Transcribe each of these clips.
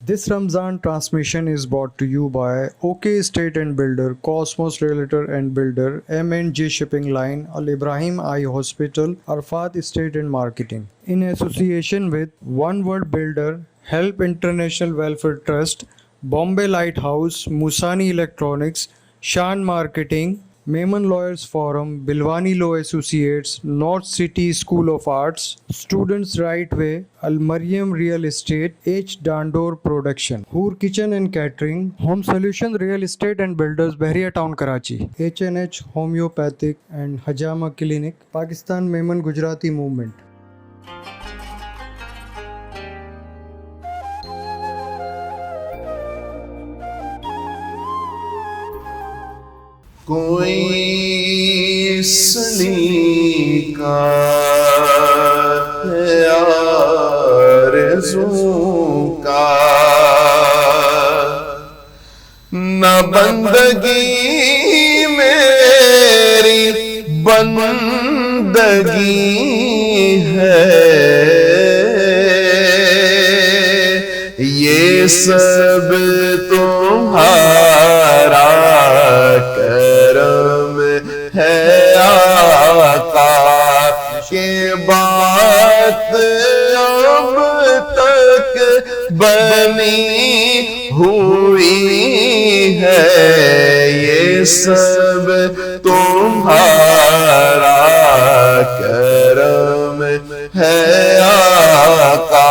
This Ramzan transmission is brought to you by OK Estate and Builder, Cosmos Realtor and Builder, M&G Shipping Line, Al Ibrahim Eye Hospital, Arfat Estate and Marketing. In association with One World Builder, Help International Welfare Trust, Bombay Lighthouse, Musani Electronics, Shan Marketing, Mehman Lawyers Forum, Bilwani Law Associates, North City School of Arts, Students Right Way, Al Mariam Real Estate, H. Dandor Production, Hoor Kitchen and Catering, Home Solution Real Estate and Builders, Bahria Town, Karachi, H&H Homeopathic and Hajama Clinic, Pakistan Mehman Gujarati Movement. کوئی سنی کا ہے آرزوں کا نہ بندگی میری بندگی ہے یہ سب تمہارا کرم ہے آقا کہ بات اب تک بنی ہوئی ہے یہ سب تمہارا کرم ہے آقا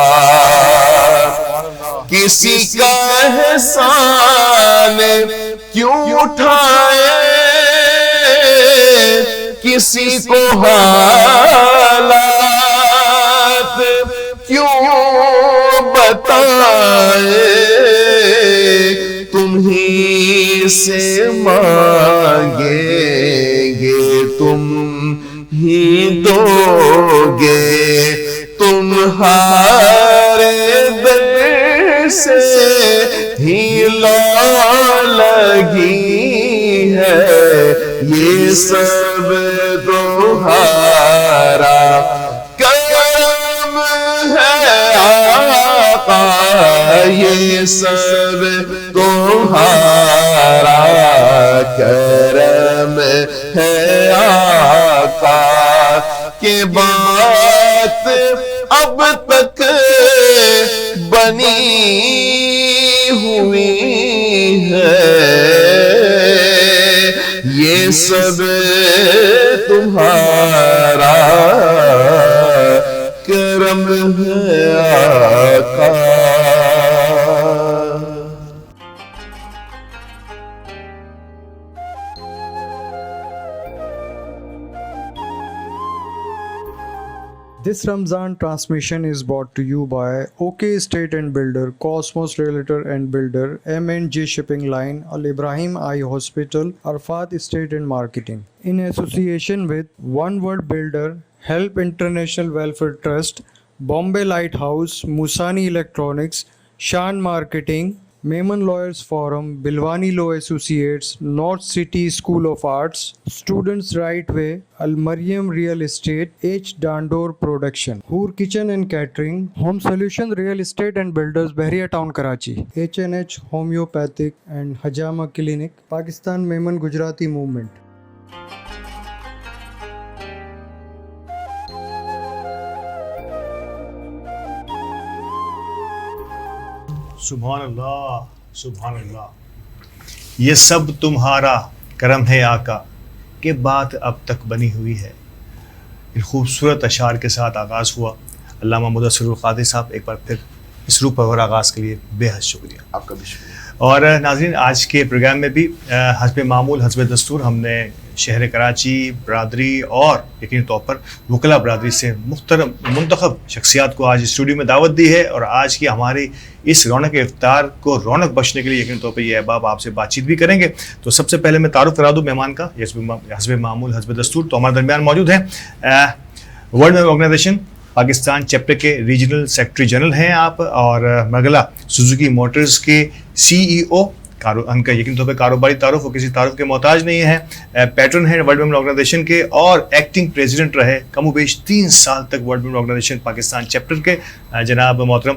کسی کا احسان کیوں اٹھائے کسی کو حالات کیوں بتائے تم ہی سے مانگیں گے تم ہی دو گے تمہارے دل سے ہی لگی ہے یہ سب تمہارا کرم ہے آقا یہ سب تمہارا کرم ہے آقا کہ بات اب تک بنی ہوئی ہے یہ سب تمہارا کرم ہے آقا This Ramzan transmission is brought to you by OK Estate and Builder, Cosmos Realtor and Builder, M&G Shipping Line, Al Ibrahim Eye Hospital, Arfat Estate and Marketing. In association with One World Builder, Help International Welfare Trust, Bombay Lighthouse, Musani Electronics, Shan Marketing, Mehman Lawyers Forum, Bilwani Law Associates, North City School of Arts, Students Right Way, Al Mariam Real Estate, H. Dandor Production, Hoor Kitchen and Catering, Home Solution Real Estate and Builders, Bahria Town, Karachi, H&H Homeopathic and Hajama Clinic, Pakistan Mehman Gujarati Movement. سبحان اللہ سبحان اللہ یہ سب تمہارا کرم ہے آقا کہ بات اب تک بنی ہوئی ہے ان خوبصورت اشعار کے ساتھ آغاز ہوا علامہ مدثر القادری صاحب ایک بار پھر اس روح پرور آغاز کے لیے بے حد شکریہ آپ کا بھی شکریہ اور ناظرین آج کے پروگرام میں بھی حسب معمول حسب دستور ہم نے شہر کراچی برادری اور یقینی طور پر وکلا برادری سے محترم منتخب شخصیات کو آج اسٹوڈیو میں دعوت دی ہے اور آج کی ہماری اس رونق افطار کو رونق بخشنے کے لیے یقینی طور پر یہ احباب آپ سے بات چیت بھی کریں گے تو سب سے پہلے میں تعارف کرا دوں مہمان کا حسب معمول حسب دستور تو ہمارے درمیان موجود ہیں ورلڈ آرگنائزیشن پاکستان چیپٹر کے ریجنل سیکرٹری جنرل ہیں آپ اور مرگلہ سوزوکی موٹرز کے سی ای او ان کا یقین طور پہ کاروباری تعارف اور کسی تعارف کے محتاج نہیں ہے پیٹرن ہیں ورلڈ ویمن آرگنائزیشن کے اور ایکٹنگ پریزیڈنٹ رہے کم و بیش 3 سال تک world women organization Pakistan chapter کے جناب محترم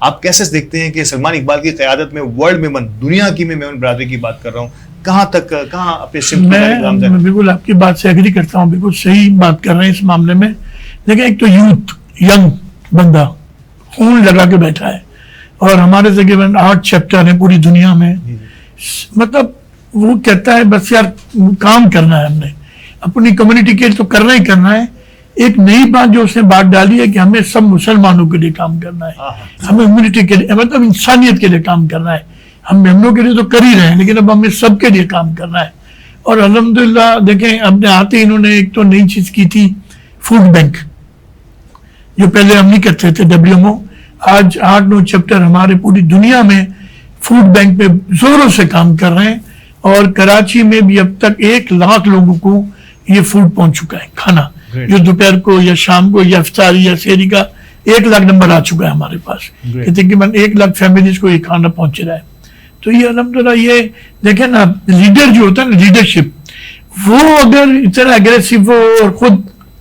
آپ کیسے دیکھتے ہیں کہ سلمان اقبال کی قیادت میں ورلڈ میمن، دنیا کی میں میمن برادری کی بات کر رہا ہوں، کہاں اپنے سمت کا نظام میں بالکل آپ کی بات سے ایگری کرتا ہوں، بالکل صحیح بات کر رہے ہیں اس معاملے میں. لیکن ایک تو یوتھ، ینگ بندہ خون لگا کے بیٹھا ہے، اور ہمارے تقریباً 8 چیپٹر ہیں پوری دنیا میں. مطلب وہ کہتا ہے بس یار کام کرنا ہے، ہم نے اپنی کمیونٹی کے تو کرنا ہی کرنا ہے. ایک نئی بات جو اس نے بات ڈالی ہے کہ ہمیں سب مسلمانوں کے لیے کام کرنا ہے، ہمیں ہیومینٹی کے لیے، مطلب انسانیت کے لیے کام کرنا ہے. ہم لوگ کے لیے تو کر ہی رہے ہیں، لیکن اب ہمیں سب کے لیے کام کرنا ہے. اور الحمدللہ دیکھیں اپنے آتے انہوں نے ایک تو نئی چیز کی تھی، فوڈ بینک، جو پہلے ہم نہیں کرتے تھے WMO. آج 8-9 چیپٹر ہمارے پوری دنیا میں فوڈ بینک پہ زوروں سے کام کر رہے ہیں. اور کراچی میں بھی اب تک 1 لاکھ لوگوں کو یہ فوڈ پہنچ چکا ہے، کھانا جو دوپہر کو یا شام کو یا افطاری یا سحری کا 1 لاکھ نمبر آ چکا ہے ہمارے پاس، کہ تقریباً 1 لاکھ فیملیز کو یہ کھانا پہنچ رہا ہے. تو یہ الحمدللہ یہ دیکھیں نا، لیڈر جو ہوتا ہے نا، لیڈرشپ، وہ اگر اتنا اگریسو ہو اور خود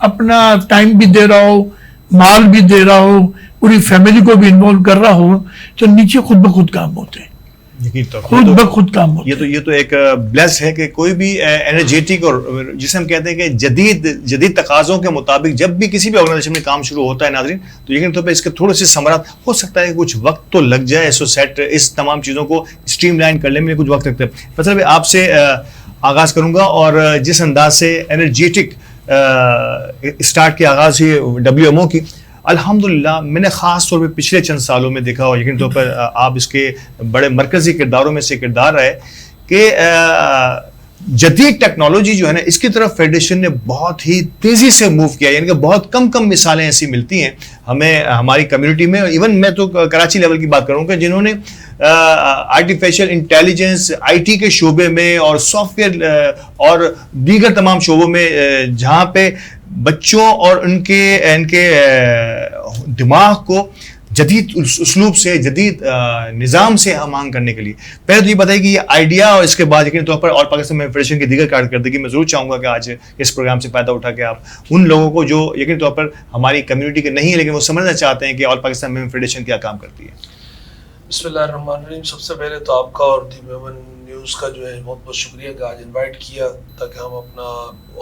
اپنا ٹائم بھی دے رہا ہو، مال بھی دے رہا ہو، پوری فیملی کو بھی انوالو کر رہا ہو، تو نیچے خود بخود کام ہوتے ہیں، خود بخود کام ہوتے ہیں. یہ تو ایک بلیس ہے کہ کوئی بھی انرجیٹک اور جسے ہم کہتے ہیں کہ جدید تقاضوں کے مطابق جب بھی کسی بھی آرگنائزیشن میں کام شروع ہوتا ہے ناظرین، تو یقیناً طور پہ اس کے تھوڑے سے ثمرات ہو سکتا ہے کہ کچھ وقت تو لگ جائے اس تمام چیزوں کو اسٹریم لائن کرنے میں کچھ وقت لگتا ہے. مطلب آپ سے آغاز کروں گا، اور جس انداز سے انرجیٹک اسٹارٹ کی آغاز ہوئی WMO کی، الحمدللہ میں نے خاص طور پہ پچھلے چند سالوں میں دیکھا، اور یقیناً طور پر آپ اس کے بڑے مرکزی کرداروں میں سے کردار رہے کہ جدید ٹیکنالوجی جو ہے نا، اس کی طرف فیڈریشن نے بہت ہی تیزی سے موو کیا. یعنی کہ بہت کم مثالیں ایسی ملتی ہیں ہمیں ہماری کمیونٹی میں. ایون میں تو کراچی لیول کی بات کروں کہ جنہوں نے آرٹیفیشیل انٹیلیجنس، IT کے شعبے میں اور سافٹ ویئر اور دیگر تمام شعبوں میں، جہاں پہ بچوں اور ان کے دماغ کو جدید اسلوب سے، جدید نظام سے ہم آہنگ کرنے کے لیے، پہلے تو یہ بتائیے کہ یہ آئیڈیا، اور اس کے بعد یقینی طور پر اور پاکستان میں فیڈریشن کی دیگر کارکردگی میں ضرور چاہوں گا کہ آج اس پروگرام سے فائدہ اٹھا کے آپ ان لوگوں کو جو یقینی طور پر ہماری کمیونٹی کے نہیں ہے لیکن وہ سمجھنا چاہتے ہیں کہ آل پاکستان میں فیڈریشن کیا کام کرتی ہے. بسم اللہ الرحمن الرحیم. سب سے پہلے تو آپ کا اور دی ویمن نیوز کا جو ہے بہت بہت شکریہ کہ آج انوائٹ کیا تاکہ ہم اپنا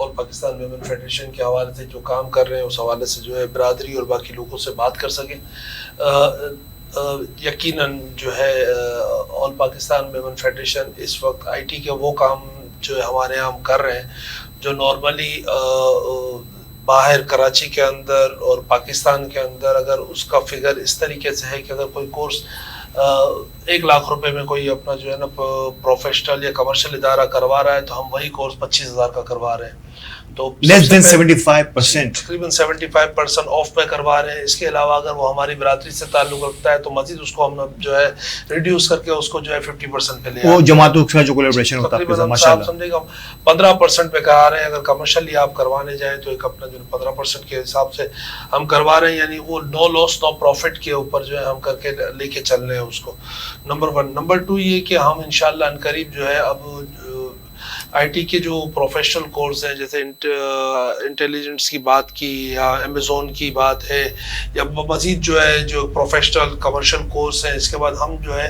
آل پاکستان ویمن فیڈریشن کے حوالے سے جو کام کر رہے ہیں اس حوالے سے جو ہے برادری اور باقی لوگوں سے بات کر سکیں. یقیناً جو ہے آل پاکستان ویمن فیڈریشن اس وقت IT کے وہ کام جو ہے ہمارے یہاں ہم کر رہے ہیں جو نارملی باہر کراچی کے اندر اور پاکستان کے اندر اگر اس کا فگر اس طریقے سے ہے کہ اگر کوئی کورس 1 لاکھ روپے میں کوئی اپنا جو ہے نا پروفیشنل یا کمرشل ادارہ کروا رہا ہے تو ہم وہی کورس 25,000 کا کروا رہے ہیں. تو لیس دین 75%، تقریباً 75% آف پہ کروا رہے ہیں. اس کے علاوہ اگر وہ ہماری برادری سے تعلق رکھتا ہے تو مزید اس کو ہم جو ہے ریڈیوس کر کے اس کو جو ہے 50% پہ لے وہ جماعتوں کا جو کولیبریشن ہوتا ہے تقریباً آپ سمجھے گا 15% پہ کرا رہے ہیں. اگر کمرشلی آپ کروانے جائیں تو ایک اپنا جو 15% کے حساب سے ہم کروا رہے ہیں، یعنی وہ نو لاس نو پروفٹ کے اوپر جو ہے ہم کر کے لے کے چل رہے ہیں اس کو. نمبر 1. نمبر 2 یہ کہ ہم انشاءاللہ عنقریب جو ہے اب IT کے جو پروفیشنل کورس ہیں جیسے انٹیلیجنس کی بات کی یا امیزون کی بات ہے یا مزید جو ہے جو پروفیشنل کمرشل کورس ہیں، اس کے بعد ہم جو ہے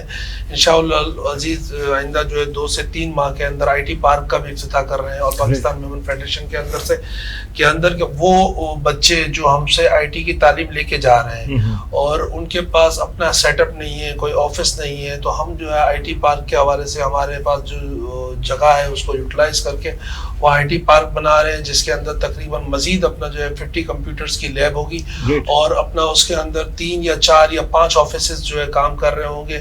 انشاءاللہ عزیز آئندہ جو ہے 2 سے 3 ماہ کے اندر IT پارک کا بھی افتتاح کر رہے ہیں اور پاکستان ویمن فیڈریشن کے اندر کہ وہ بچے جو ہم سے IT کی تعلیم لے کے جا رہے ہیں اور ان کے پاس اپنا سیٹ اپ نہیں ہے، کوئی آفس نہیں ہے، تو ہم جو ہے IT پارک کے حوالے سے ہمارے پاس جو جگہ ہے اس کو یوٹیلائز کر کے وہ IT پارک بنا رہے ہیں جس کے اندر تقریباً مزید اپنا جو ہے 50 کمپیوٹرز کی لیب ہوگی اور اپنا اس کے اندر 3 یا 4 یا 5 آفیسز جو ہے کام کر رہے ہوں گے.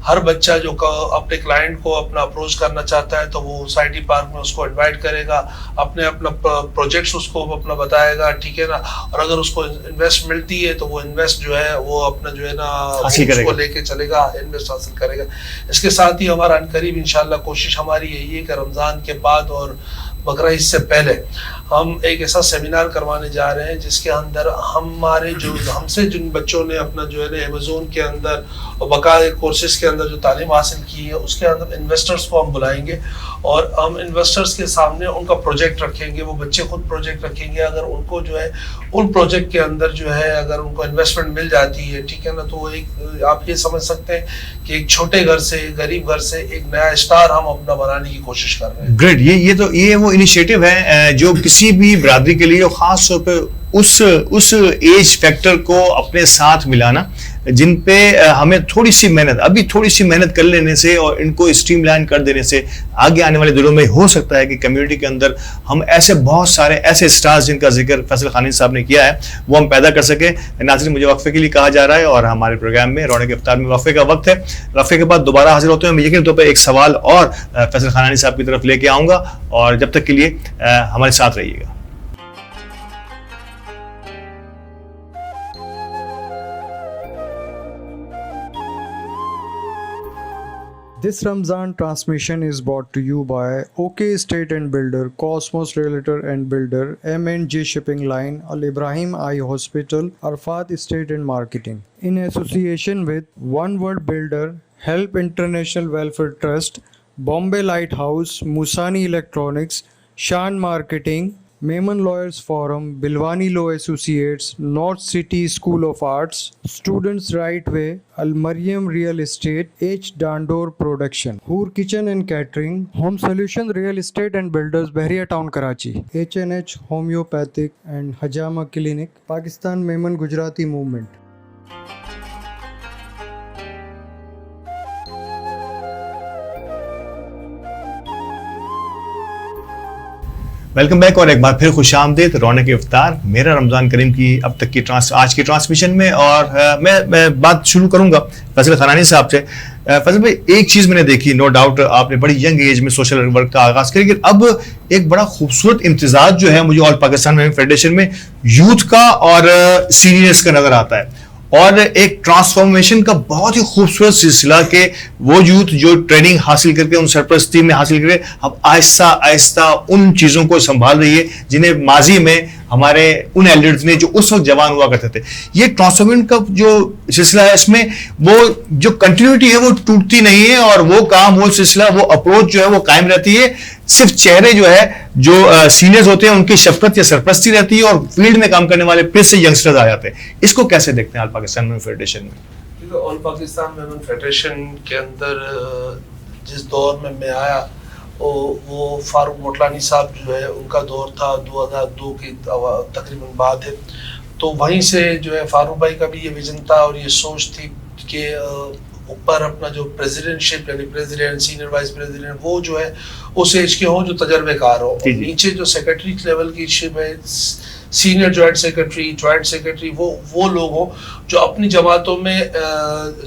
ہر بچہ جو اپنے کلائنٹ کو اپنا اپروچ کرنا چاہتا ہے تو وہ اس IT پارک میں اس کو انوائٹ کرے گا، اپنا پروجیکٹس اس کو اپنا بتائے گا، ٹھیک ہے نا. اور اگر اس کو انویسٹ ملتی ہے تو وہ انویسٹ جو ہے وہ اپنا جو ہے نا اس کو لے کے چلے گا، انویسٹ حاصل کرے گا. اس کے ساتھ ہی ہمارا عنقریب انشاءاللہ کوشش ہماری یہی ہے کہ رمضان کے بعد اور بقرعید سے پہلے ہم ایک ایسا سیمینار کروانے جا رہے ہیں جس کے اندر ہمارے جو ہم سے جن بچوں نے اپنا جو ہے نا امیزون کے اندر اور باقاعدہ کورسز کے اندر جو تعلیم حاصل کی ہے اس کے اندر انویسٹرز کو ہم بلائیں گے اور ہم انویسٹرز کے سامنے ان کا پروجیکٹ رکھیں گے. وہ بچے خود پروجیکٹ رکھیں گے. اگر ان کو جو ہے ان پروجیکٹ کے اندر جو ہے اگر ان کو انویسٹمنٹ مل جاتی ہے, ٹھیک ہے نا, تو وہ ایک آپ یہ سمجھ سکتے ہیں کہ ایک چھوٹے گھر سے, غریب گھر سے ایک نیا اسٹار ہم اپنا بنانے کی کوشش کر رہے ہیں. گریٹ. یہ وہ انیشیٹو ہے جو کسی بھی برادری کے لیے خاص طور پہ اس ایج فیکٹر کو اپنے ساتھ ملانا جن پہ ہمیں تھوڑی سی محنت کر لینے سے اور ان کو اسٹریم لائن کر دینے سے آگے آنے والے دنوں میں ہو سکتا ہے کہ کمیونٹی کے اندر ہم ایسے بہت سارے ایسے اسٹارز جن کا ذکر فیصل خانیزی صاحب نے کیا ہے وہ ہم پیدا کر سکیں. ناظرین, مجھے وقفے کے لیے کہا جا رہا ہے اور ہمارے پروگرام میں رونق افطار میں وقفے کا وقت ہے. وقفے کے بعد دوبارہ حاضر ہوتے ہیں. میں یقینی طور پہ ایک سوال اور فیصل خانیزی صاحب کی طرف لے کے آؤں گا اور جب تک کے لیے ہمارے ساتھ رہیے گا. This Ramzan transmission is brought to you by OK Estate and Builder, Cosmos Realtor and Builder, M&J Shipping Line, Al Ibrahim Eye Hospital, Arfat Estate and Marketing. In association with One World Builder, Help International Welfare Trust, Bombay Lighthouse, Musani Electronics, Shan Marketing, Mehman Lawyers Forum, Bilwani Law Associates, North City School of Arts, Students Right Way, Al Mariam Real Estate, H. Dandor Production, Hoor Kitchen and Catering, Home Solution Real Estate and Builders, Bahria Town, Karachi, H&H Homeopathic and Hajama Clinic, Pakistan Mehman Gujarati Movement. Welcome back اور ایک بار پھر خوش آمدید رونق افطار میرا رمضان کریم کی اب تک کی آج کی ٹرانسمیشن میں. اور میں بات شروع کروں گا فیصل خانانی صاحب سے. فیصل بھائی, ایک چیز میں نے دیکھی, نو ڈاؤٹ آپ نے بڑی ینگ ایج میں سوشل ورک کا آغاز کیا, لیکن اب ایک بڑا خوبصورت امتزاج جو ہے مجھے آل پاکستان میں فیڈریشن میں یوتھ کا اور سینئرز کا نظر آتا ہے اور ایک ٹرانسفارمیشن کا بہت ہی خوبصورت سلسلہ کہ وہ یوتھ جو ٹریننگ حاصل کر کے ان سرپرستی میں حاصل کر کے اب آہستہ آہستہ ان چیزوں کو سنبھال رہی ہے جنہیں ماضی میں ہمارے ان ایلڈرز نے جو اس وقت جوان ہوا کرتے تھے. یہ ٹرانسفارمیشن کا جو سلسلہ ہے اس میں وہ جو کنٹینیوٹی ہے وہ ٹوٹتی نہیں ہے اور وہ کام, وہ سلسلہ, وہ اپروچ جو ہے وہ قائم رہتی ہے. صرف چہرے جو ہے جو سینئرز ہوتے ہیں ان کی شفقت یا سرپرستی رہتی ہے اور فیلڈ میں کام کرنے والے پھر سے ینگسٹرز آ جاتے ہیں. اس کو کیسے دیکھتے ہیں آل پاکستان ویمن فیڈریشن میں؟ آل پاکستان ویمن فیڈریشن کے اندر جس دور میں میں آیا وہ فاروق موٹلانی صاحب جو ہے ان کا دور تھا 2002 کی تقریباً بعد ہے. تو وہیں سے جو ہے فاروق بھائی کا بھی یہ ویژن تھا اور یہ سوچ تھی کہ اوپر اپنا جو پریزیڈنٹ شپ یعنی پریزیڈنٹ سینئر وائس پریزیڈنٹ وہ جو ہے اس ایج کے ہوں جو تجربے کار ہو. نیچے جو سیکرٹری لیول کی شپ ہے, سینئر جوائنٹ سیکرٹری وہ لوگ ہوں جو اپنی جماعتوں میں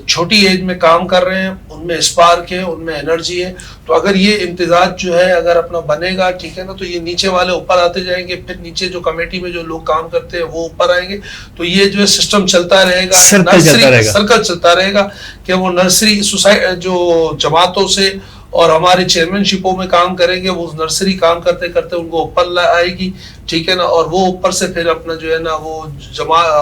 چھوٹی ایج میں کام کر رہے ہیں, ان میں اسپارک ہے, ان میں انرجی ہے. تو اگر یہ امتزاج جو ہے اگر اپنا بنے گا, ٹھیک ہے نا, تو یہ نیچے والے اوپر آتے جائیں گے, پھر نیچے جو کمیٹی میں جو لوگ کام کرتے ہیں وہ اوپر آئیں گے. تو یہ جو ہے سسٹم چلتا رہے گا, سرکل چلتا رہے گا کہ وہ نرسری جو جماعتوں سے اور ہمارے چیئرمین شپوں میں کام کریں گے, وہ نرسری کام کرتے کرتے ان کو اوپر آئے گی, ٹھیک ہے نا, اور وہ اوپر سے پھر اپنا جو ہے نا وہ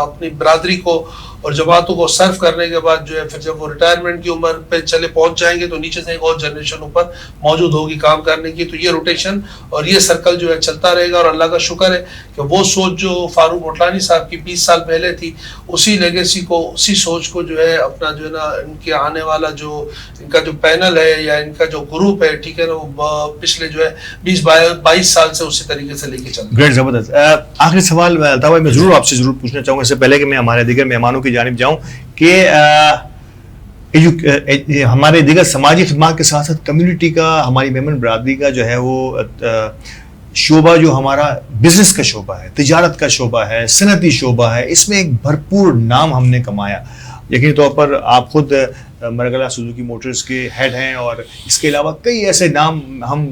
اپنی برادری کو اور جماعتوں کو سرو کرنے کے بعد جو ہے پھر جب وہ ریٹائرمنٹ کی عمر پہ پہنچ جائیں گے تو نیچے سے ایک اور جنریشن اوپر موجود ہوگی کام کرنے کی. تو یہ روٹیشن اور یہ سرکل جو ہے چلتا رہے گا. اور اللہ کا شکر ہے کہ وہ سوچ جو فاروق موٹلانی صاحب کی 20 سال پہلے تھی, اسی لیگیسی کو, اسی سوچ کو جو ہے اپنا جو ہے نا ان کے آنے والا جو ان کا جو پینل ہے یا ان کا جو گروپ ہے, ٹھیک ہے نا, وہ پچھلے جو ہے 20-22 سال سے اسی طریقے سے لے کے چل رہا ہے. گریٹ, زبردست. آخری سوال میں ضرور آپ سے ضرور پوچھنا چاہوں گا اس سے پہلے کہ میں ہمارے دیگر مہمانوں کی جانب جاؤں کہ ہمارے دیگر سماجی خدمات کے ساتھ ساتھ کمیونٹی کا, ہماری میمن برادری کا جو ہے وہ شعبہ جو ہمارا بزنس کا شعبہ ہے, تجارت کا شعبہ ہے, صنعتی شعبہ ہے, اس میں ایک بھرپور نام ہم نے کمایا. یقینی طور پر آپ خود مرگلا سوزوکی موٹرز کے ہیڈ ہیں اور اس کے علاوہ کئی ایسے نام ہم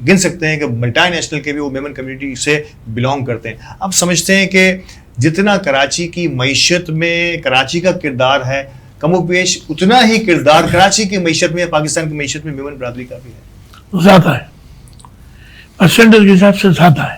گن سکتے ہیں کہ ملٹی نیشنل کے بھی وہ میمن کمیونٹی سے بلانگ کرتے ہیں. آپ سمجھتے ہیں کہ جتنا کراچی کی معیشت میں کراچی کا کردار ہے, کم و بیش اتنا ہی کردار کراچی کی معیشت میں, پاکستان کی معیشت میں میمن برادری کا بھی ہے؟ زیادہ ہے, پرسنٹیج کے حساب سے زیادہ ہے.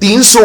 300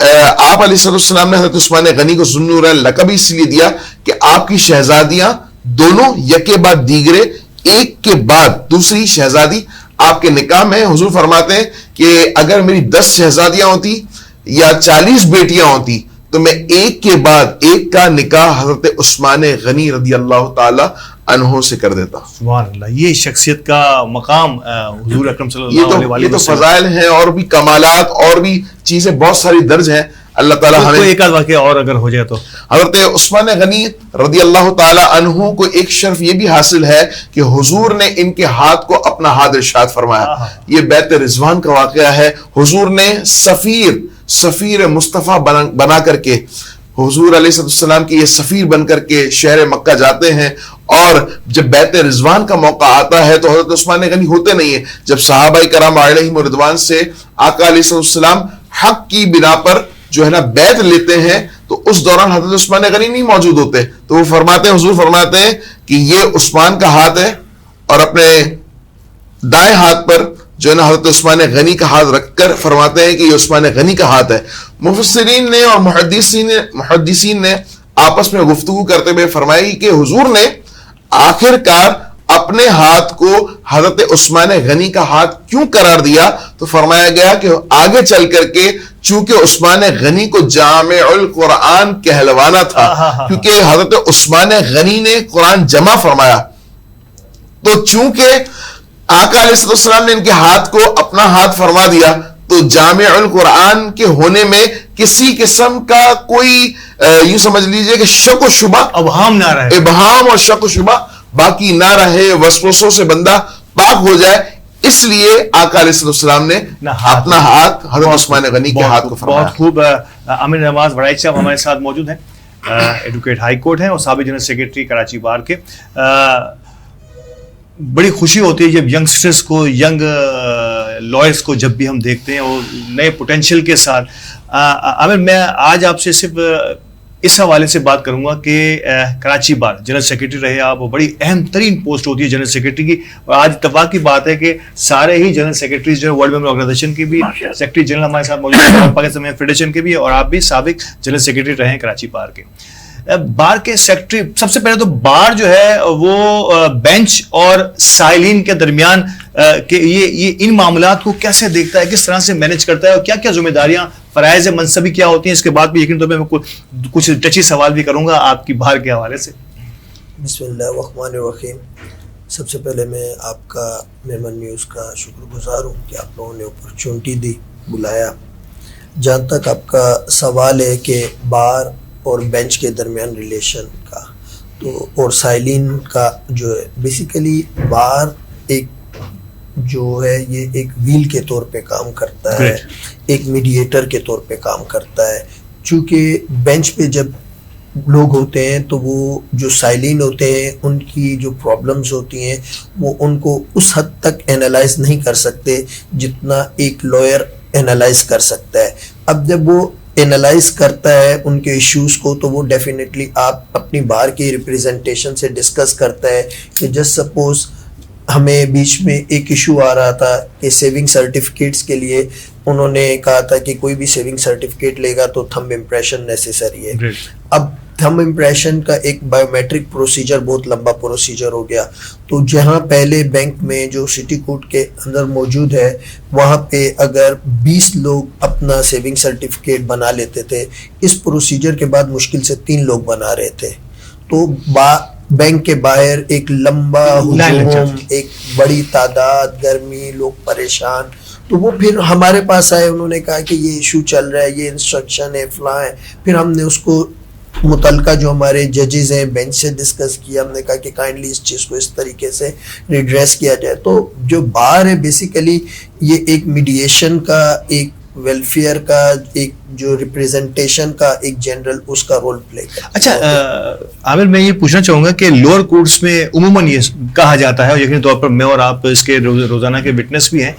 آپ علیہ السلام نے حضرت عثمان غنی کو ذوالنورین لقب اس لیے دیا کہ آپ کی شہزادیاں دونوں یکے بعد دیگرے ایک کے بعد دوسری شہزادی آپ کے نکاح میں. حضور فرماتے ہیں کہ اگر میری 10 شہزادیاں ہوتی یا 40 بیٹیاں ہوتی تو میں ایک کے بعد ایک کا نکاح حضرت عثمان غنی رضی اللہ تعالی عنہ سے کر دیتا. سبحان اللہ, یہ شخصیت کا مقام حضور اکرم صلی اللہ علیہ یہ تو وسلم. فضائل ہیں اور بھی کمالات اور بھی چیزیں بہت ساری درج ہیں. اللہ تعالیٰ کوئی ہمیں ایک آدھ واقعہ اور اگر ہو جائے تو. حضرت عثمان غنی رضی اللہ تعالی عنہ کو ایک شرف یہ بھی حاصل ہے کہ حضور نے ان کے ہاتھ کو اپنا ہاتھ ارشاد فرمایا. یہ بیت رضوان کا واقعہ ہے. حضور نے سفیر مصطفیٰ بنا کر کے حضور علیہ السلام کی یہ سفیر بن کر کے شہر مکہ جاتے ہیں, اور جب بیت رضوان کا موقع آتا ہے تو حضرت عثمان غنی ہوتے نہیں ہیں. جب صحابہ کرام علیہم رضوان سے آقا علیہ السلام حق کی بنا پر جو ہے نا بیعت لیتے ہیں تو اس دوران حضرت عثمان غنی نہیں موجود ہوتے. تو وہ فرماتے ہیں, حضور فرماتے ہیں کہ یہ عثمان کا ہاتھ ہے, اور اپنے دائیں ہاتھ پر جو ہے نا حضرت عثمان غنی کا ہاتھ رکھ کر فرماتے ہیں کہ یہ عثمان غنی کا ہاتھ ہے. مفسرین نے اور محدثین نے آپس میں گفتگو کرتے ہوئے فرمائی کہ حضور نے آخر کار اپنے ہاتھ کو حضرت عثمان غنی کا ہاتھ کیوں قرار دیا, تو فرمایا گیا کہ آگے چل کر کے چونکہ عثمان غنی کو جامع القرآن کہلوانا تھا, کیونکہ حضرت عثمان غنی نے قرآن جمع فرمایا, تو چونکہ آقا علیہ السلام نے ان کے ہاتھ کو اپنا ہاتھ فرما دیا تو جامع القرآن کے ہونے میں کسی قسم کا کوئی یوں سمجھ لیجئے کہ شک و شبہ, ابہام نہ رہے, ابہام اور شک و شبہ باقی نہ رہے, وسوسوں سے بندہ پاک ہو جائے. اس لیے آقا علیہ السلام نے اپنا ہاتھ حضرت عثمان غنی کے ہاتھ کو فرمایا. بہت خوب. عامر نواز وڑائچ صاحب ہمارے ساتھ موجود ہیں, ایڈوکیٹ ہائی کورٹ ہیں اور سابق جنرل سیکرٹری کراچی بار کے. بڑی خوشی ہوتی ہے جب ینگسٹرز کو, ینگ لائرز کو جب بھی ہم دیکھتے ہیں اور نئے پوٹینشیل کے ساتھ. عامر, میں آج آپ سے صرف اس حوالے سے بات کروں گا کہ کراچی بار جنرل سیکرٹری رہے آپ, وہ بڑی اہم ترین پوسٹ ہوتی ہے جنرل سیکرٹری کی, اور آج اتفاق کی بات ہے کہ سارے ہی جنرل سیکرٹریز جو ہے ورلڈ ممبر آرگنائزیشن کی بھی سیکرٹری جنرل ہمارے ساتھ موجود ہیں, پاکستان فیڈریشن کے بھی, اور آپ بھی سابق جنرل سیکرٹری رہے ہیں کراچی بار کے. بار کے سیکرٹری, سب سے پہلے تو بار جو ہے وہ بینچ اور سائلین کے درمیان کہ یہ ان معاملات کو کیسے دیکھتا ہے, کس طرح سے مینج کرتا ہے, اور کیا کیا ذمہ داریاں, فرائض منصبی کیا ہوتی ہیں. اس کے بعد بھی یقین طور پہ میں کچھ ٹچی سوال بھی کروں گا آپ کی بار کے حوالے سے. بسم اللہ الرحمن الرحیم. سب سے پہلے میں آپ کا میمن نیوز کا شکر گزار ہوں کہ آپ لوگوں نے اپرچونٹی دی, بلایا. جہاں تک آپ کا سوال ہے کہ بار اور بینچ کے درمیان ریلیشن کا, تو اور سائلین کا جو ہے, بیسیکلی بار ایک جو ہے یہ ایک ویل کے طور پہ کام کرتا ہے, ایک میڈیٹر کے طور پہ کام کرتا ہے. چونکہ بینچ پہ جب لوگ ہوتے ہیں تو وہ جو سائلین ہوتے ہیں ان کی جو پرابلمز ہوتی ہیں وہ ان کو اس حد تک اینالائز نہیں کر سکتے جتنا ایک لائر اینالائز کر سکتا ہے. اب جب وہ اینالائز کرتا ہے ان کے ایشوز کو تو وہ ڈیفینیٹلی آپ اپنی بار کی ریپریزنٹیشن سے ڈسکس کرتا ہے کہ جسٹ سپوز ہمیں بیچ میں ایک ایشو آ رہا تھا کہ سیونگ سرٹیفکیٹس کے لیے انہوں نے کہا تھا کہ کوئی بھی سیونگ سرٹیفکیٹ لے گا تو تھمب امپریشن نیسیسری ہے. اب تھمب امپریشن کا ایک بایو میٹرک پروسیجر بہت لمبا پروسیجر ہو گیا, تو جہاں پہلے بینک میں جو سٹی کوڈ کے اندر موجود ہے وہاں پہ اگر 20 لوگ اپنا سیونگ سرٹیفکیٹ بنا لیتے تھے, اس پروسیجر کے بعد مشکل سے 3 لوگ بنا رہے تھے. تو بینک کے باہر ایک لمبا ہجوم, ایک بڑی تعداد, گرمی, لوگ پریشان. تو وہ پھر ہمارے پاس آئے, انہوں نے کہا کہ یہ ایشو چل رہا ہے, یہ انسٹرکشن ہے, فلاں ہے. پھر ہم نے اس کو متعلقہ جو ہمارے ججز ہیں بینچ سے ڈسکس کیا, ہم نے کہا کہ کائنڈلی اس چیز کو اس طریقے سے ریڈریس کیا جائے. تو جو بار ہے بیسیکلی یہ ایک میڈیشن کا, ایک ویلفیئر کا, ایک جو ریپریزنٹیشن کا ایک جنرل اس کا رول پلے کرتا ہے. اچھا عامر, میں یہ پوچھنا چاہوں گا کہ لوور کورٹس میں عموماً یہ کہا جاتا ہے, اور یقینی طور پر میں اور آپ اس کے روزانہ کے وٹنس بھی ہیں,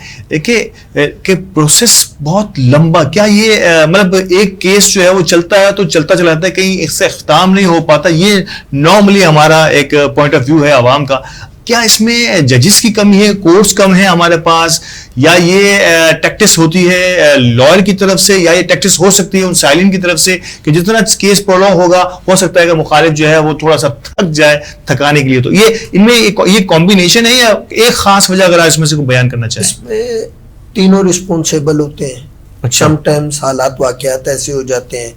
کہ پروسیس بہت لمبا, کیا یہ مطلب ایک کیس جو ہے وہ چلتا ہے تو چلتا چلا جاتا ہے, کہیں اس سے اختتام نہیں ہو پاتا, یہ نارملی ہمارا ایک پوائنٹ آف ویو ہے عوام کا. کیا اس میں ججز کی کمی ہے, کورٹس کم ہے ہمارے پاس, یا یہ ٹیکٹس ہوتی ہے لائر کی طرف سے, یا یہ ٹیکٹس ہو سکتی ہے ان سائلین کی طرف سے کہ جتنا کیس پرولونگ ہوگا ہو سکتا ہے کہ مخالف جو ہے وہ تھوڑا سا تھک جائے تھکانے کے لیے. تو یہ ان میں یہ کمبینیشن ہے یا ایک خاص وجہ اگر اس میں سے کوئی بیان کرنا چاہیں؟ اس میں تینوں رسپونسیبل ہوتے ہیں. سم ٹائمز حالات واقعات ایسے ہو جاتے ہیں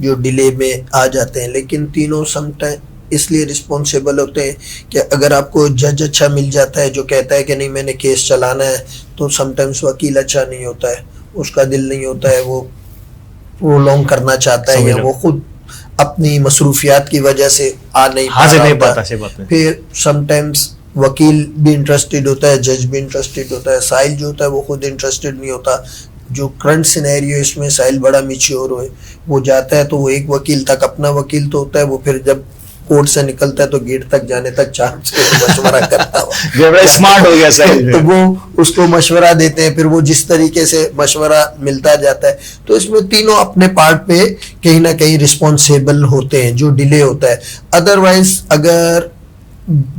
جو ڈیلے میں آ جاتے ہیں, لیکن تینوں سم ٹائم اس لیے رسپونسیبل ہوتے ہیں کہ اگر آپ کو جج اچھا مل جاتا ہے جو کہتا ہے کہ نہیں میں نے کیس چلانا ہے, تو سم ٹائمز وکیل اچھا نہیں ہوتا ہے, اس کا دل نہیں ہوتا ہے, وہ پرولونگ کرنا چاہتا ہے یا وہ خود اپنی مصروفیات کی وجہ سے آ نہیں پاتا. پھر سم ٹائمز وکیل بھی انٹرسٹڈ ہوتا ہے, جج بھی انٹرسٹڈ ہوتا ہے, سائل جو ہوتا ہے وہ خود انٹرسٹڈ نہیں ہوتا. جو کرنٹ سینیریو اس میں سائل بڑا میچیور ہوئے وہ جاتا ہے تو وہ ایک وکیل تک, اپنا وکیل تو ہوتا ہے, وہ پھر جب کورٹ سے نکلتا ہے تو گیٹ تک جانے تک چانس مشورہ کرتا ہوا اسمارٹ ہو گیا سائل, تو وہ اس کو مشورہ دیتے ہیں, پھر وہ جس طریقے سے مشورہ ملتا جاتا ہے. تو اس میں تینوں اپنے پارٹ پہ کہیں نہ کہیں رسپانسیبل ہوتے ہیں جو ڈیلے ہوتا ہے. ادروائز اگر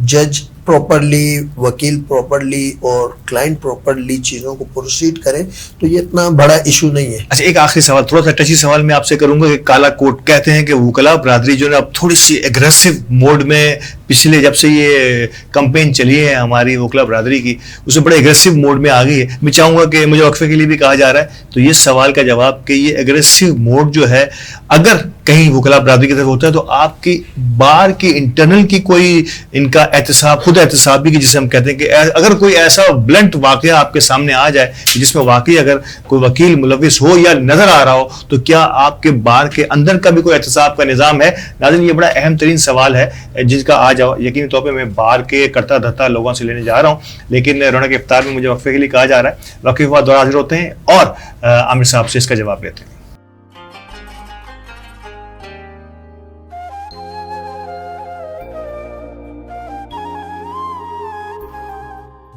جج پراپرلی, وکیل پراپرلی اور کلائنٹ پراپرلی چیزوں کو پروسیڈ کریں تو یہ اتنا بڑا ایشو نہیں ہے. اچھا, ایک آخری سوال, تھوڑا سا ٹچی سوال میں آپ سے کروں گا کہ کالا کوٹ کہتے ہیں کہ وکلا برادری جو ہے اب تھوڑی سی ایگریسو موڈ میں, پچھلے جب سے یہ کمپین چلی ہے ہماری وکلا برادری کی, اس میں بڑے ایگریسو موڈ میں آ گئی ہے. میں چاہوں گا کہ مجھے وقفے کے لیے بھی کہا جا رہا ہے تو یہ سوال کا جواب کہ یہ ایگریسو موڈ جو ہے اگر کہیں وکلا برادری کی طرف ہوتا ہے تو آپ کی بار کی انٹرنل کی کوئی ان کا احتساب, خود احتسابی کی جسے ہم کہتے ہیں کہ اگر کوئی ایسا بلنٹ واقعہ آپ کے سامنے آ جائے جس میں واقعی اگر کوئی وکیل ملوث ہو یا نظر آ رہا ہو تو کیا آپ کے بار کے اندر کا بھی کوئی احتساب کا نظام ہے؟ ناظرین, یہ بڑا اہم ترین سوال ہے جس کا آج یقینی طور پہ میں بار کے کرتا دھرتا لوگوں سے لینے جا رہا ہوں, لیکن رونق افطار میں مجھے وقفے کے لیے کہا جا رہا ہے. وقفے کے بعد دوبارہ حاضر ہوتے ہیں اور عامر صاحب سے اس کا جواب لیتے ہیں.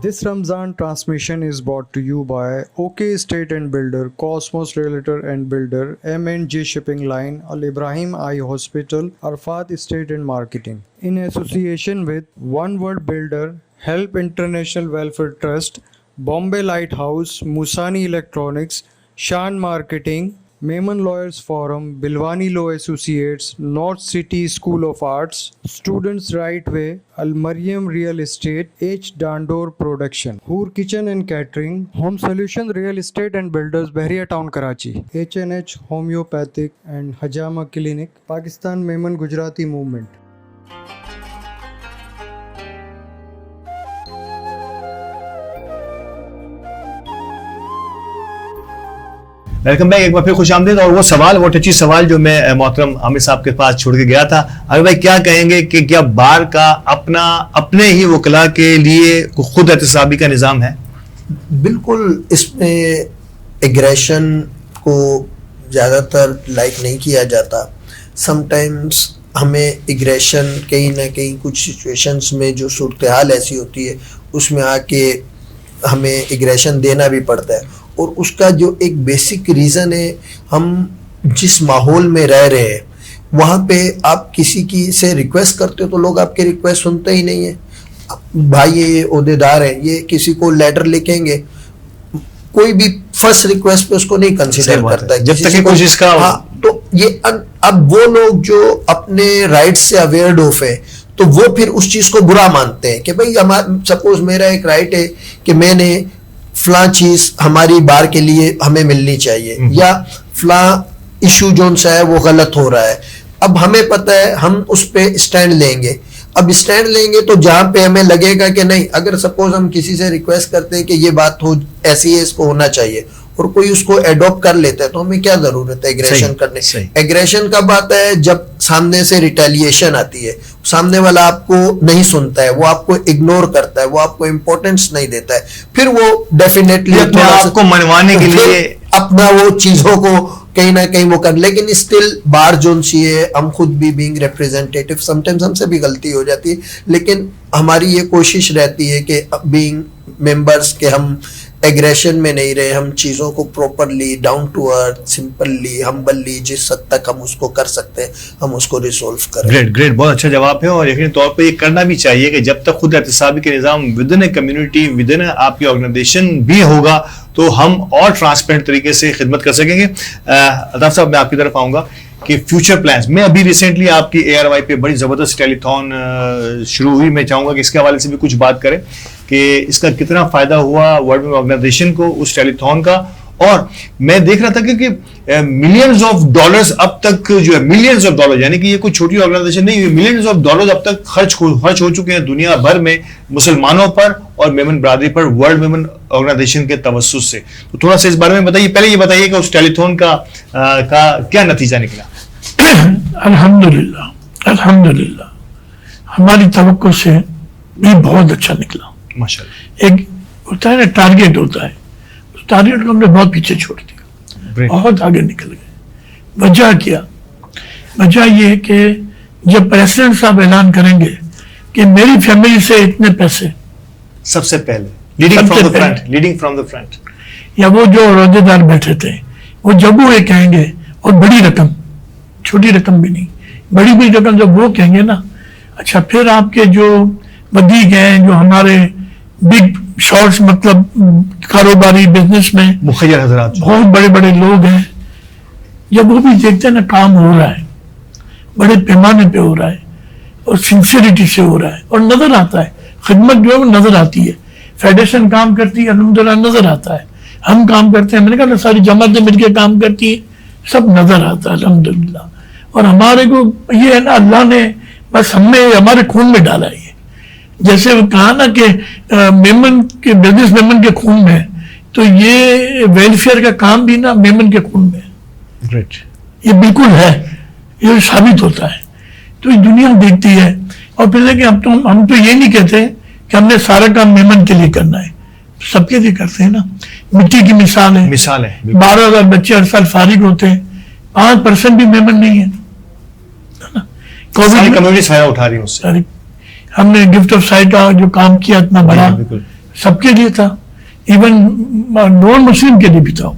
This Ramzan transmission is brought to you by OK Estate and Builder, Cosmos Realtor and Builder, M&J Shipping Line, Al Ibrahim Eye Hospital, Arfat Estate and Marketing. In association with One World Builder, Help International Welfare Trust, Bombay Lighthouse, Musani Electronics, Shan Marketing, Maiman Lawyers Forum, Bilwani Law Associates, North City School of Arts, Students Right Way, Al Mariam Real Estate, H. Dandor Production, Hoor Kitchen and Catering, Home Solution Real Estate and Builders, Bahria Town, Karachi, H&H Homeopathic and Hajama Clinic, Pakistan Maiman Gujarati Movement. Welcome back, ایک بار پھر خوش آمدید. اور وہ سوال, وہ touchy سوال جو میں محترم عامر صاحب کے پاس چھوڑ کے گیا تھا, اگر بھائی کیا کہیں گے کہ کیا بار کا اپنے ہی وکلا کے لیے خود احتسابی کا نظام ہے؟ بالکل, اس میں ایگریشن کو زیادہ تر لائک نہیں کیا جاتا. سم ٹائمز ہمیں ایگریشن کہیں نہ کہیں کچھ سچویشنز میں جو صورتحال ایسی ہوتی ہے اس میں آ کے ہمیں ایگریشن دینا بھی پڑتا ہے. اور اس کا جو ایک بیسک ریزن ہے, ہم جس ماحول میں رہ رہے ہیں وہاں پہ آپ کسی کی سے ریکویسٹ کرتے ہو تو لوگ آپ کے ریکویسٹ سنتے ہی نہیں ہیں. بھائی یہ عہدے دار ہیں, یہ کسی کو لیٹر لکھیں گے, کوئی بھی فرسٹ ریکویسٹ پہ اس کو نہیں کنسیڈر کرتا ہے جب تک کہ کوشش کا. ہاں, تو یہ اب وہ لوگ جو اپنے رائٹ سے اویئرڈ آف ہے تو وہ پھر اس چیز کو برا مانتے ہیں کہ بھائی سپوز میرا ایک رائٹ ہے کہ میں نے فلاں چیز ہماری بار کے لیے ہمیں ملنی چاہیے, یا فلاں ایشو جون سا ہے وہ غلط ہو رہا ہے. اب ہمیں پتہ ہے ہم اس پہ اسٹینڈ لیں گے. اب اسٹینڈ لیں گے تو جہاں پہ ہمیں لگے گا کہ نہیں, اگر سپوز ہم کسی سے ریکویسٹ کرتے ہیں کہ یہ بات ہو ایسی ہے, اس کو ہونا چاہیے, اور کوئی اس کو ایڈوپٹ کر لیتا ہے تو ہمیں کیا ضرورت ہے ایگریشن کرنے. ایگریشن کب آتا ہے؟ جب سامنے سے ریٹیلیشن آتی ہے, سامنے والا آپ کو نہیں سنتا ہے, وہ آپ کو اگنور کرتا ہے, وہ آپ کو امپورٹنس نہیں دیتا ہے, پھر وہ ڈیفینیٹلی آپ کو منوانے کے لیے اپنا وہ چیزوں کو کہیں نہ کہیں وہ کر. لیکن اسٹل بار جون سی ہے, ہم خود بھی بینگ ریپریزنٹیٹیو سم ٹائمز ہم سے بھی غلطی ہو جاتی ہے, لیکن ہماری یہ کوشش رہتی ہے کہ بینگ ممبرس کہ ہم ایگریشن میں نہیں رہے, ہم چیزوں کو properly down to earth simply humbly جس حد تک ہم اس کو کر سکتے ہیں ہم اس کو ریزولو کریں. گریٹ گریٹ, بہت اچھا جواب ہے, اور یقینی طور پہ یہ کرنا بھی چاہیے کہ جب تک خود احتسابی کے نظام with in a community with in آپ کی آرگنائزیشن بھی ہوگا تو ہم اور ٹرانسپیرنٹ طریقے سے خدمت کر سکیں گے. الطاف صاحب میں آپ کی طرف آؤں گا کہ فیوچر پلانز میں ابھی ریسنٹلی آپ کی ARY پہ بڑی زبردست ٹیلی تھون شروع ہوئی, میں چاہوں گا کہ اس کے حوالے سے بھی کچھ بات کریں کہ اس کا کتنا فائدہ ہوا ورلڈ آرگنائزیشن کو اس ٹیلی تھون کا, اور میں دیکھ رہا تھا کہ ملینز آف ڈالرز اب تک جو ہے, ملینز آف ڈالر یعنی کہ یہ کوئی چھوٹی آرگنائزیشن نہیں, ملینز آف ڈالرز اب تک خرچ ہو چکے ہیں دنیا بھر میں مسلمانوں پر اور میمن برادری پر ورلڈ میمن آرگنائزیشن کے توسط سے. تو تھوڑا سا اس بارے میں بتائیے, پہلے یہ بتائیے کہ اس ٹیلی تھون کا کیا نتیجہ نکلا. الحمدللہ ہماری توقع سے بھی بہت اچھا نکلا ماشاءاللہ. ایک ہوتا ہے نا ٹارگیٹ ہوتا ہے, اس ٹارگیٹ کو ہم نے بہت پیچھے چھوڑ دیا, بہت آگے نکل گئے. وجہ کیا؟ وجہ یہ کہ جب پریزیڈنٹ صاحب اعلان کریں گے کہ میری فیملی سے اتنے پیسے سب سے پہلے لیڈنگ فرام دا فرنٹ, یا وہ جو عہدے دار بیٹھے تھے وہ جب وہ یہ کہیں گے, اور بڑی رقم, چھوٹی رقم بھی نہیں, بڑی بڑی رقم جب وہ کہیں گے نا, اچھا پھر آپ کے جو ودیق ہیں, جو ہمارے بگ شارٹس مطلب کاروباری بزنس میں مخیر حضرات بہت بڑے بڑے لوگ ہیں, جب وہ بھی دیکھتے ہیں نا کام ہو رہا ہے, بڑے پیمانے پہ ہو رہا ہے اور سنسیریٹی سے ہو رہا ہے, اور نظر آتا ہے خدمت جو ہے وہ نظر آتی ہے. فیڈریشن کام کرتی ہے الحمدللہ نظر آتا ہے, ہم کام کرتے ہیں, میں نے کہا ساری جماعتیں مل کے کام کرتی ہیں, سب نظر آتا ہے الحمدللہ. اور ہمارے کو یہ ہے نا اللہ نے بس ہمارے خون میں ڈالا ہے, یہ جیسے وہ کہا نا کہ میمن کے بزنس میمن کے خون میں, تو یہ ویلفیئر کا کام بھی نا میمن کے خون میں, یہ بالکل ہے, یہ ثابت ہوتا ہے. تو یہ دنیا دیکھتی ہے, اور پھر دیکھیں ہم تو یہ نہیں کہتے کہ ہم نے سارا کام میمن کے لیے کرنا ہے, سب کے لیے کرتے ہیں نا. مٹی کی مثال ہے, 12,000 بچے ہر سال فارغ ہوتے ہیں, 5% بھی میمن نہیں ہے. ہم نے گفٹ آف سائٹ کا جو کام کیا اتنا بڑا سب کے لیے تھا, ایون نان مسلم کے لیے بھی تھا.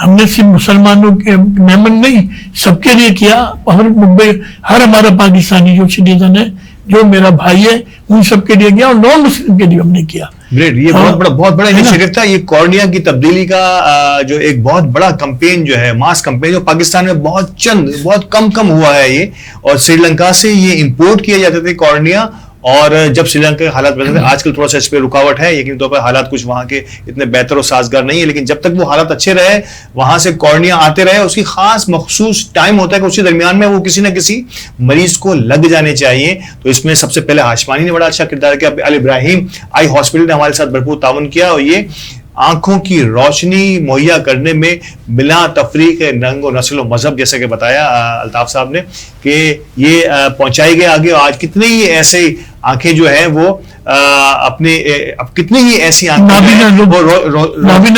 ہم نے صرف مسلمانوں کے میمن نہیں سب کے لیے کیا, ہر ہمارا پاکستانی جو سٹیزن ہے, جو میرا بھائی ہے, ان سب کے لیے کیا, اور نان مسلم کے لیے ہم نے کیا. گریٹ, یہ بہت بڑا انیشیٹو تھا. یہ کارنیا کی تبدیلی کا جو ایک بہت بڑا کمپین جو ہے, ماس کمپین, جو پاکستان میں بہت کم ہوا ہے یہ, اور سری لنکا سے یہ امپورٹ کیے جاتے تھے کارنیا. اور جب سری لنکا کے حالات بدلے, آج کل تھوڑا سا اس پہ رکاوٹ ہے, یقینی طور پر حالات کچھ وہاں کے اتنے بہتر اور سازگار نہیں ہے, لیکن جب تک وہ حالات اچھے رہے, وہاں سے کارنیا آتے رہے, اس کی خاص مخصوص ٹائم ہوتا ہے کہ اس کے درمیان میں وہ کسی نہ کسی مریض کو لگ جانے چاہیے. تو اس میں سب سے پہلے ہاشمانی نے بڑا اچھا کردار کیا, الابراہیم آئی ہاسپٹل نے ہمارے ساتھ بھرپور تعاون کیا, اور یہ آنکھوں کی روشنی مہیا کرنے میں بلا تفریق رنگ و نسل و مذہب, جیسا کہ بتایا الطاف صاحب نے, کہ یہ پہنچائی گئے آگے. آج کتنے ہی ایسے آنکھیں جو ہیں وہ اپنے کتنی ہی ایسی نابینا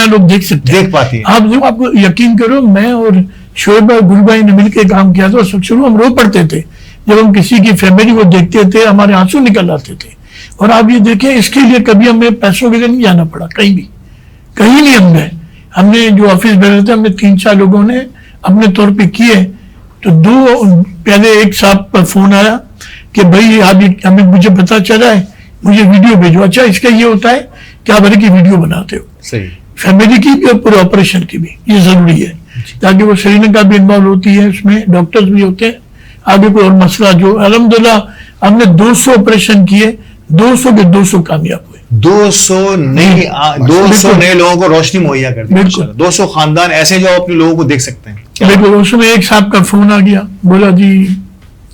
لوگ دیکھ پاتی ہیں. آپ کو یقین کرو, میں اور شعیب گل بھائی نے مل کے کام کیا تھا. شروع ہم رو پڑتے تھے جب ہم کسی کی فیملی کو دیکھتے تھے, ہمارے آنسو نکل آتے تھے. اور آپ یہ دیکھیں, اس کے لیے کبھی ہمیں پیسوں کے لیے نہیں جانا پڑا, کہیں نہیں ہم گئے. ہم نے جو آفس بیٹھے تھے, ہم نے 3-4 لوگوں نے اپنے طور پہ کیے. تو پہلے ایک صاحب پر فون آیا کہ بھائی ہمیں مجھے پتا چلا ہے, مجھے ویڈیو بھیجو. اچھا اس کا یہ ہوتا ہے کہ آپ ہر کی ویڈیو بناتے ہو, صحیح, فیملی کی بھی اور پورے آپریشن کی بھی, یہ ضروری ہے تاکہ وہ سری لنکا بھی انوالو ہوتی ہے, اس میں ڈاکٹرز بھی ہوتے ہیں. آگے کوئی اور مسئلہ جو الحمدللہ ہم نے 200 آپریشن کیے, 200 کے 200 کامیاب ہوئے. 200 نئے لوگوں کو روشنی مہیا کر دی, 200 خاندان ایسے جو اپنے لوگوں کو دیکھ سکتے ہیں. بالکل. اس میں ایک صاحب کا فون آ گیا, بولا جی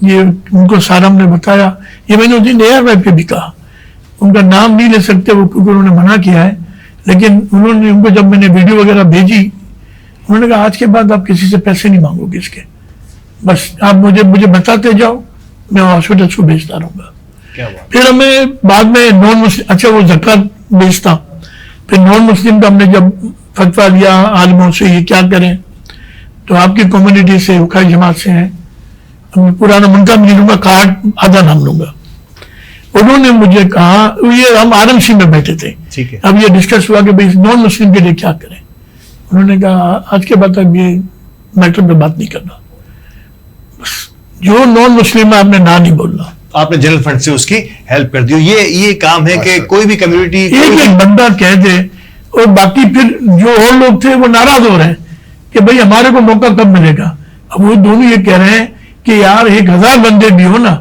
یہ ان کو سارا ہم نے بتایا, یہ میں نے اس دن ARY پہ بھی کہا, ان کا نام نہیں لے سکتے وہ کیونکہ انہوں نے منع کیا ہے, لیکن انہوں نے ان کو جب میں نے ویڈیو وغیرہ بھیجی, انہوں نے کہا آج کے بعد آپ کسی سے پیسے نہیں مانگو گے اس کے, بس آپ مجھے بتاتے جاؤ, میں ہاسپٹل کو بھیجتا رہوں گا. پھر ہمیں بعد میں نان مسلم, اچھا وہ زکوٰۃ بیچتا, پھر نان مسلم کا ہم نے جب فتویٰ لیا عالموں سے یہ کیا کریں, تو آپ کی کمیونٹی سے حقائی جماعت سے ہیں, پرانا منکا میں نہیں لوں گا, کارڈ آدھا نام لوں گا. انہوں نے مجھے کہا, یہ ہم RMC میں بیٹھے تھے, ٹھیک ہے. اب یہ ڈسکس ہوا کہ بھائی نان مسلم کے لیے کیا کریں. انہوں نے کہا آج کے بعد اب یہ میٹر پہ بات نہیں کرنا, جو نان مسلم ہے آپ نے نہ نہیں بولنا. آپ نے جنرل فنڈ سے اس کی ہیلپ کر دی. یہ کام ہے کہ کوئی بھی کمیونٹی ایک بندہ کہہ دے اور باقی پھر جو اور لوگ تھے وہ ناراض ہو رہے ہیں کہ بھائی ہمارے کو موقع کب ملے گا. اب وہ دونوں یہ کہہ رہے ہیں کہ یار 1000 بندے بھی ہو نا,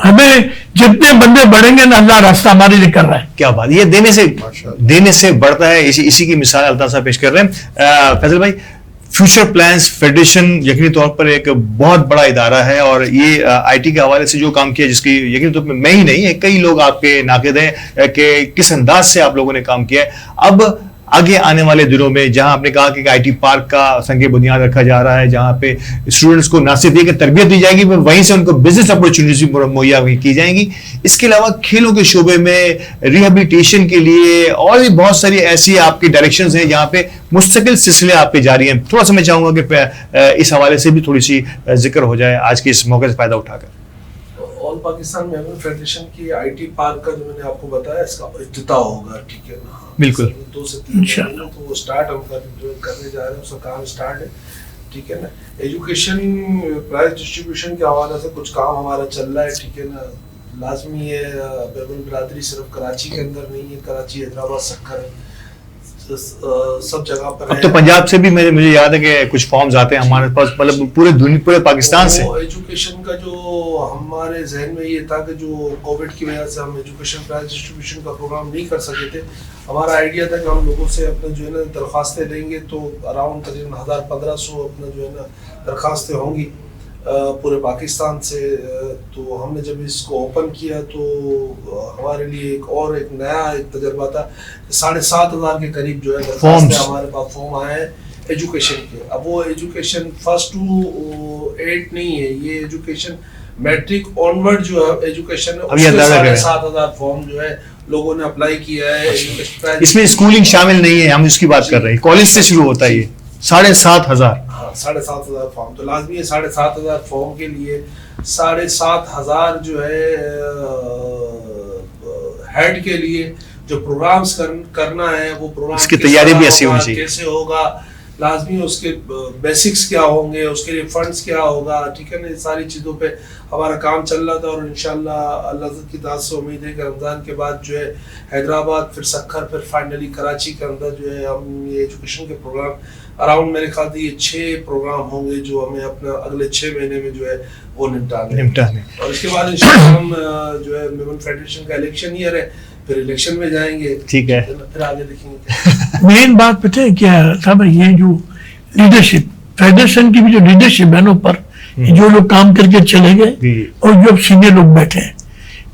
ہمیں جتنے بندے بڑھیں گے نا اللہ راستہ ہمارے لیے کر رہا ہے. کیا بات, یہ دینے سے بڑھتا ہے. اسی کی مثال الطاف صاحب پیش کر رہے ہیں. فیصل بھائی, فیوچر پلانز فیڈریشن یقینی طور پر ایک بہت بڑا ادارہ ہے, اور یہ آئی ٹی کے حوالے سے جو کام کیا جس کی یقینی طور پر میں ہی نہیں ہے, کئی لوگ آپ کے ناقد ہیں کہ کس انداز سے آپ لوگوں نے کام کیا ہے. اب آگے آنے والے دنوں میں جہاں آپ نے کہا کہ آئی ٹی پارک کا سنگ بنیاد رکھا جا رہا ہے, جہاں پہ اسٹوڈنٹس کو نہ صرف یہ کہ تربیت دی جائے گی, وہیں سے ان کو بزنس اپرچونیٹیز مہیا کی جائیں گی. اس کے علاوہ کھیلوں کے شعبے میں ریہیبلیٹیشن کے لیے اور بھی بہت ساری ایسی آپ کی ڈائریکشنز ہیں جہاں پہ مستقل سلسلے آپ کے جاری ہیں. تھوڑا سا میں چاہوں گا کہ اس حوالے سے بھی تھوڑی سی ذکر ہو جائے آج کے اس موقع سے فائدہ اٹھا کر. آل پاکستان میمن فیڈریشن کی آئی ٹی پارک کا جو میں نے آپ کو بتایا اس کا افتتاح ہوگا, ٹھیک ہے نا, بالکل 2 سے 3 مہینے تو وہ اسٹارٹ ہم کرنے جا رہے ہیں, اس کا کام اسٹارٹ ہے, ٹھیک ہے نا. ایجوکیشن پرائز ڈسٹریبیوشن کے حوالے سے کچھ کام ہمارا چل رہا ہے, ٹھیک ہے نا. لازمی ہے میمن برادری صرف کراچی کے اندر نہیں ہے, کراچی, حیدرآباد, سکھر, سب جگہ پر. اب تو پنجاب سے بھی مجھے یاد ہے کہ کچھ فارمز آتے ہیں ہمارے پاس, مطلب پورے پاکستان سے. ایجوکیشن کا جو ہمارے ذہن میں یہ تھا کہ جو کووڈ کی وجہ سے ہم ایجوکیشن پرائز ڈسٹریبیوشن کا پروگرام نہیں کر سکے تھے, ہمارا آئیڈیا تھا کہ ہم لوگوں سے اپنا جو ہے نا درخواستیں لیں گے, تو اراؤنڈ تقریباً 1500 اپنا جو ہے نا درخواستیں ہوں گی پورے پاکستان سے. تو ہم نے جب اس کو اوپن کیا تو ہمارے لیے ایک نیا تجربہ تھا. 7,500 کے قریب جو ہے درخواستیں ہمارے پاس فارم آئے ہیں ایجوکیشن کے. اب وہ ایجوکیشن 1 to 8 نہیں ہے, یہ ایجوکیشن میٹرک آنورڈ جو ہے ایجوکیشن ہے, 7,500 فارم جو ہے لوگوں نے اپلائی کیا ہے. اس میں اسکولنگ شامل نہیں ہے, ہم اس کی بات کر رہے ہیں, کالج سے شروع ہوتا ہے یہ. 7,500 7,500 فارم تو لازمی ہے. 7,500 فارم کے لیے 7,500 جو ہے ہیڈ کے لیے جو پروگرامز کرنا ہے, وہ پروگرام اس کی تیاری بھی ایسی ہونی چاہیے, کیسے ہوگا, لازمی اس کے بیسکس کیا ہوں گے, اس کے لیے فنڈز کیا ہوگا, ٹھیک ہے نا. یہ ساری چیزوں پہ ہمارا کام چل رہا تھا, اور انشاءاللہ اللہ کی ذات سے امید ہے کہ رمضان کے بعد جو ہے حیدرآباد, پھر سکھر, پھر فائنلی کراچی کے اندر جو ہے ہم یہ ایجوکیشن کے پروگرام اراؤنڈ میرے خیال سے یہ 6 پروگرام ہوں گے جو ہمیں اپنا اگلے 6 مہینے میں جو ہے وہ نمٹانے. اور اس کے بعد انشاءاللہ ہم جو ہے میمن فیڈریشن کا الیکشن ایئر ہے, پھر الیکشن میں جائیں گے, ٹھیک ہے, پھر آگے دیکھیں گے. مین بات پتہ ہے کیا صاحب, یہ جو لیڈرشپ فیڈریشن کی بھی جو لیڈرشپ ہے نا اوپر, جو لوگ کام کر کے چلے گئے اور جو سینئر لوگ بیٹھے ہیں,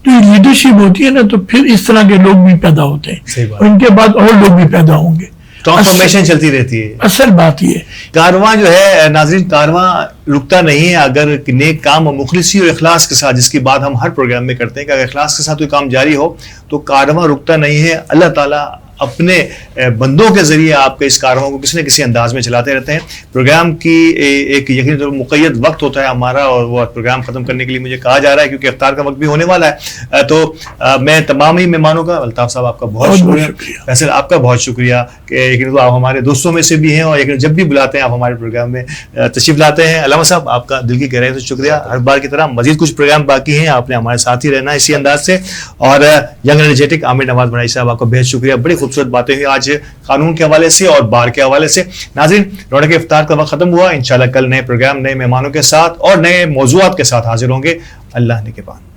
تو یہ لیڈرشپ ہوتی ہے نا, تو پھر اس طرح کے لوگ بھی پیدا ہوتے ہیں, اور ان کے بعد اور لوگ بھی پیدا ہوں گے, ٹرانسفارمیشن چلتی رہتی ہے. اصل بات یہ کارواں جو ہے ناظرین, کارواں رکتا نہیں ہے اگر نیک کام اور مخلصی اور اخلاص کے ساتھ, جس کی بات ہم ہر پروگرام میں کرتے ہیں کہ اگر اخلاص کے ساتھ کوئی کام جاری ہو تو کارواں رکتا نہیں ہے. اللہ تعالیٰ اپنے بندوں کے ذریعے آپ کے اس کارواں کو کسی نہ کسی انداز میں چلاتے رہتے ہیں. پروگرام کی ایک یقینی طور پر مقید وقت ہوتا ہے ہمارا, اور وہ پروگرام ختم کرنے کے لیے مجھے کہا جا رہا ہے کیونکہ افطار کا وقت بھی ہونے والا ہے. تو میں تمام ہی مہمانوں کا, الطاف صاحب آپ کا بہت شکریہ, فیصل آپ کا بہت شکریہ کہ یقینی آپ ہمارے دوستوں میں سے بھی ہیں, اور یقینی جب بھی بلاتے ہیں آپ ہمارے پروگرام میں تشریف لاتے ہیں. علامہ صاحب آپ کا دل کی گہرائی سے شکریہ. ہر بار کی طرح مزید کچھ پروگرام باقی ہیں, آپ نے ہمارے ساتھ ہی رہنا اسی انداز سے. اور ینگ انرجیٹک عامر نواز بڑائی صاحب آپ کا بہت شکریہ, بڑی خوبصورت باتیں ہوئی آج قانون کے حوالے سے اور بار کے حوالے سے. ناظرین, رونق افطار کا وقت ختم ہوا. انشاءاللہ کل نئے پروگرام نئے مہمانوں کے ساتھ اور نئے موضوعات کے ساتھ حاضر ہوں گے. اللہ نے کے بعد.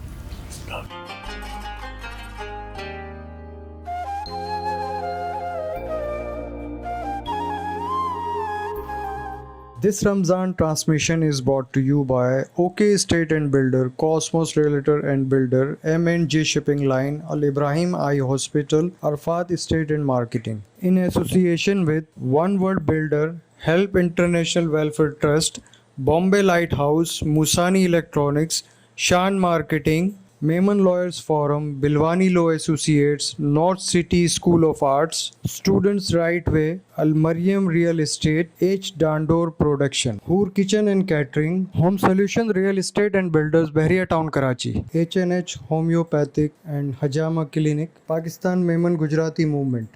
This Ramzan transmission is brought to you by OK Estate and Builder, Cosmos Realtor and Builder, M&J Shipping Line, Al Ibrahim Eye Hospital, Arfat Estate and Marketing. In association with One World Builder, Help International Welfare Trust, Bombay Lighthouse, Musani Electronics, Shan Marketing, Mehman Lawyers Forum, Bilwani Law Associates, North City School of Arts, Students Right Way, Al Mariam Real Estate, H. Dandor Production, Hoor Kitchen and Catering, Home Solution Real Estate and Builders, Bahria Town, Karachi, H&H Homeopathic and Hajama Clinic, Pakistan Mehman Gujarati Movement.